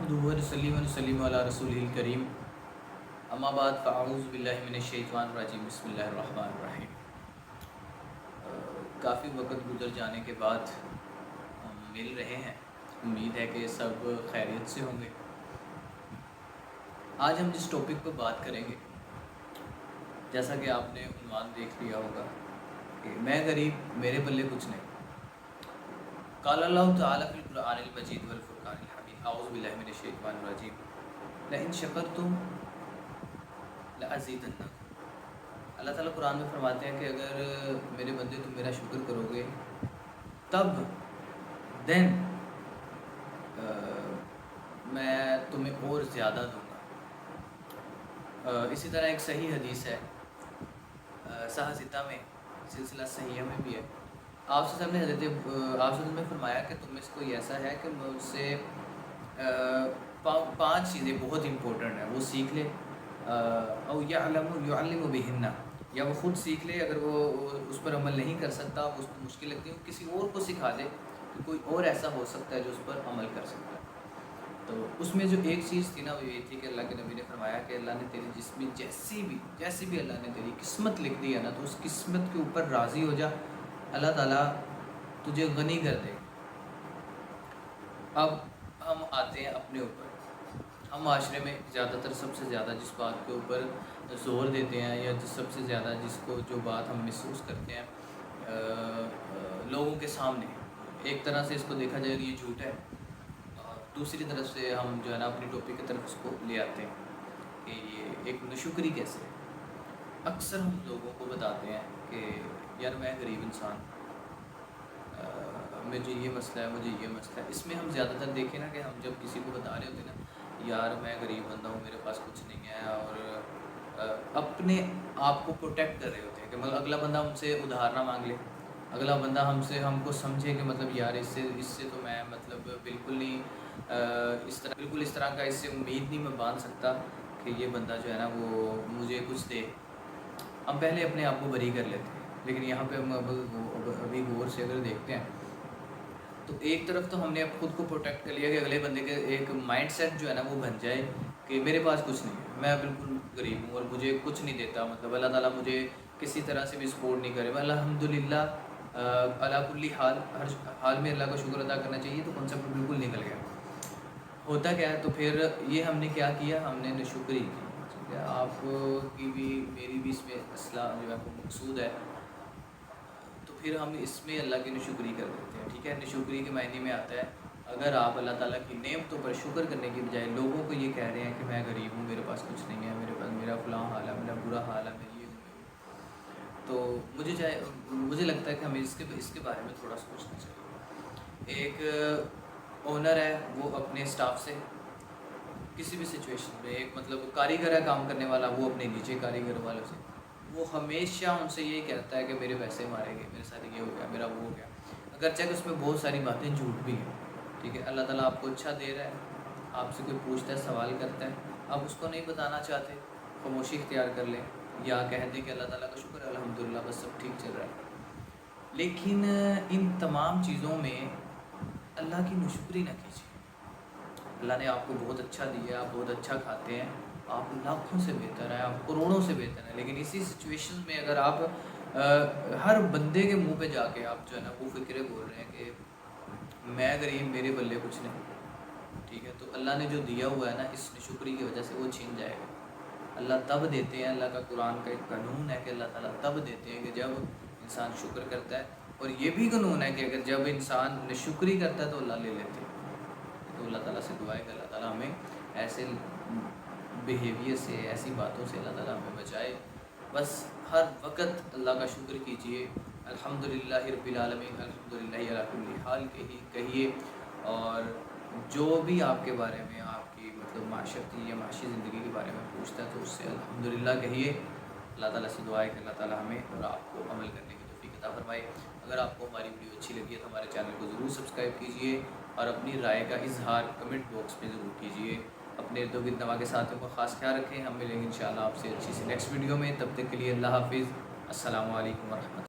نحمدہ ونصلی ونسلم علی رسولہ الکریم اما بعد فاعوذ باللہ من الشیطان الرجیم بسم اللہ الرحمن الرحیم۔ کافی وقت گزر جانے کے بعد ہم مل رہے ہیں، امید ہے کہ سب خیریت سے ہوں گے۔ آج ہم جس ٹاپک پر بات کریں گے، جیسا کہ آپ نے عنوان دیکھ لیا ہوگا کہ میں غریب میرے بلے کچھ نہیں۔ قال اللہ تعالیٰ فی القرآن المجید والفرقان الحمید اعوذ باللہ من الشیطان الرجیم لئن شکرتم لأزیدنکم۔ اللہ تعالیٰ قرآن میں فرماتے ہیں کہ اگر میرے بندے تم میرا شکر کرو گے تب دین میں تمہیں اور زیادہ دوں گا۔ اسی طرح ایک صحیح حدیث ہے صحیح ستہ میں، سلسلہ صحیحہ میں بھی ہے، آپ سے نے آپ سے نے فرمایا کہ تم میں سے کوئی ایسا ہے کہ مجھ سے 5 چیزیں بہت امپورٹنٹ ہیں، وہ سیکھ لے، او یعلم بہن، یا وہ خود سیکھ لے، اگر وہ اس پر عمل نہیں کر سکتا، اس کو مشکل لگتی ہے، کسی اور کو سکھا دے کہ کوئی اور ایسا ہو سکتا ہے جو اس پر عمل کر سکتا ہے۔ تو اس میں جو ایک چیز تھی نا وہ یہ تھی کہ اللہ کے نبی نے فرمایا کہ اللہ نے تیری جس میں جیسی بھی اللہ نے تیری قسمت لکھ دی ہے نا، تو اس قسمت کے اوپر راضی ہو جا، اللہ تعالیٰ تجھے غنی کر دے۔ اب ہم آتے ہیں اپنے اوپر، ہم معاشرے میں زیادہ تر سب سے زیادہ جس بات کے اوپر زور دیتے ہیں، یا سب سے زیادہ جس کو جو بات ہم محسوس کرتے ہیں لوگوں کے سامنے، ایک طرح سے اس کو دیکھا جائے کہ یہ جھوٹ ہے، اور دوسری طرف سے ہم جو ہے نا اپنی ٹاپک کی طرف اس کو لے آتے ہیں کہ یہ ایک ناشکری کیسے ہے۔ اکثر ہم لوگوں کو بتاتے ہیں کہ یار میں غریب انسان، مجھے یہ مسئلہ ہے، مجھے یہ مسئلہ ہے۔ اس میں ہم زیادہ تر دیکھیں نا کہ ہم جب کسی کو بتا رہے ہوتے ہیں نا یار میں غریب بندہ ہوں، میرے پاس کچھ نہیں ہے، اور اپنے آپ کو پروٹیکٹ کر رہے ہوتے ہیں کہ مطلب اگلا بندہ ہم سے ادھار نہ مانگ لے، اگلا بندہ ہم کو سمجھے کہ مطلب یار اس سے تو میں مطلب بالکل نہیں اس طرح کا اس سے امید نہیں میں باندھ سکتا کہ یہ بندہ جو ہے نا وہ مجھے کچھ دے۔ ہم پہلے اپنے آپ کو بری کر لیتے ہیں، لیکن یہاں پہ ہم ابھی غور سے اگر دیکھتے ہیں تو ایک طرف تو ہم نے اب خود کو پروٹیکٹ کر لیا کہ اگلے بندے کے ایک مائنڈ سیٹ جو ہے نا وہ بن جائے کہ میرے پاس کچھ نہیں ہے، میں بالکل غریب ہوں اور مجھے کچھ نہیں دیتا، مطلب اللہ تعالیٰ مجھے کسی طرح سے بھی سپورٹ نہیں کرے۔ الحمدللہ علی کل حال، ہر حال میں اللہ کا شکر ادا کرنا چاہیے، تو کنسیپٹ بالکل نکل گیا۔ ہوتا کیا ہے تو پھر یہ ہم نے کیا کیا، ہم نے ناشکری کی۔ ٹھیک ہے، آپ کی بھی میری بھی اس میں اصلاح جو ہے وہ مقصود ہے، تو پھر ہم اس میں اللہ کی ناشکری کر دیتے ہیں۔ ٹھیک ہے، ناشکری کے معنی میں آتا ہے اگر آپ اللہ تعالیٰ کی نعمتوں پر شکر کرنے کی بجائے لوگوں کو یہ کہہ رہے ہیں کہ میں غریب ہوں، میرے پاس کچھ نہیں ہے، میرے پاس میرا فلاں حال ہے، میرا برا حال ہے، میں یہ ہوں، تو مجھے لگتا ہے کہ ہمیں اس کے بارے میں تھوڑا سوچنا چاہیے۔ ایک اونر ہے، وہ اپنے اسٹاف سے کسی بھی سچویشن میں، ایک مطلب کاریگر ہے کام کرنے والا، وہ اپنے نیچے کاریگر والوں سے وہ ہمیشہ ان سے یہی کہتا ہے کہ میرے پیسے مارے گئے، میرے ساتھ یہ ہو گیا، میرا وہ ہو گیا، اگرچہ کہ اس میں بہت ساری باتیں جھوٹ بھی ہیں۔ ٹھیک ہے، اللہ تعالیٰ آپ کو اچھا دے رہا ہے، آپ سے کوئی پوچھتا ہے، سوال کرتا ہے، آپ اس کو نہیں بتانا چاہتے، خاموشی اختیار کر لیں، یا کہہ دیں کہ اللہ تعالیٰ کا شکر ہے الحمدللہ بس سب ٹھیک چل رہا ہے۔ لیکن ان تمام چیزوں میں اللہ کی ناشکری نہ کیجیے۔ اللہ نے آپ کو بہت اچھا دیا، آپ بہت اچھا کھاتے ہیں، آپ لاکھوں سے بہتر ہیں، آپ کروڑوں سے بہتر ہیں، لیکن اسی سچویشن میں اگر آپ ہر بندے کے منہ پہ جا کے آپ جو ہے نا وہ فکرے بول رہے ہیں کہ میں غریب میرے بلے کچھ نہیں، ٹھیک ہے، تو اللہ نے جو دیا ہوا ہے نا اس ناشکری کی وجہ سے وہ چھین جائے گا۔ اللہ تب دیتے ہیں، اللہ کا قرآن کا ایک قانون ہے کہ اللہ تعالیٰ تب دیتے ہیں کہ جب انسان شکر کرتا ہے، اور یہ بھی قانون ہے کہ اگر جب انسان ناشکری کرتا ہے تو اللہ لے لیتے ہیں۔ تو اللہ تعالیٰ سے دعا ہے کہ اللہ تعالیٰ ہمیں ایسے بیہیویئر سے، ایسی باتوں سے اللہ تعالیٰ ہمیں بچائے۔ بس ہر وقت اللہ کا شکر کیجیے، الحمدللہ رب العالمین، الحمدللہ علی کل حال کہیے، اور جو بھی آپ کے بارے میں آپ کی مطلب معاشرتی یا معاشی زندگی کے بارے میں پوچھتا ہے تو اس سے الحمدللہ کہیے۔ اللہ تعالیٰ سے دعا ہے کہ اللہ تعالیٰ ہمیں اور آپ کو عمل کرنے کی توفیق عطا فرمائے۔ اگر آپ کو ہماری ویڈیو اچھی لگی ہے تو ہمارے چینل کو ضرور سبسکرائب کیجیے، اور اپنی رائے کا اظہار کمنٹ باکس میں ضرور کیجیے۔ اپنے ارد گرد نوا کے ساتھیوں کا خاص خیال رکھیں۔ ہم ملیں گے انشاءاللہ آپ سے اچھی سی نیکسٹ ویڈیو میں، تب تک کے لیے اللہ حافظ، السلام علیکم ورحمۃ اللہ۔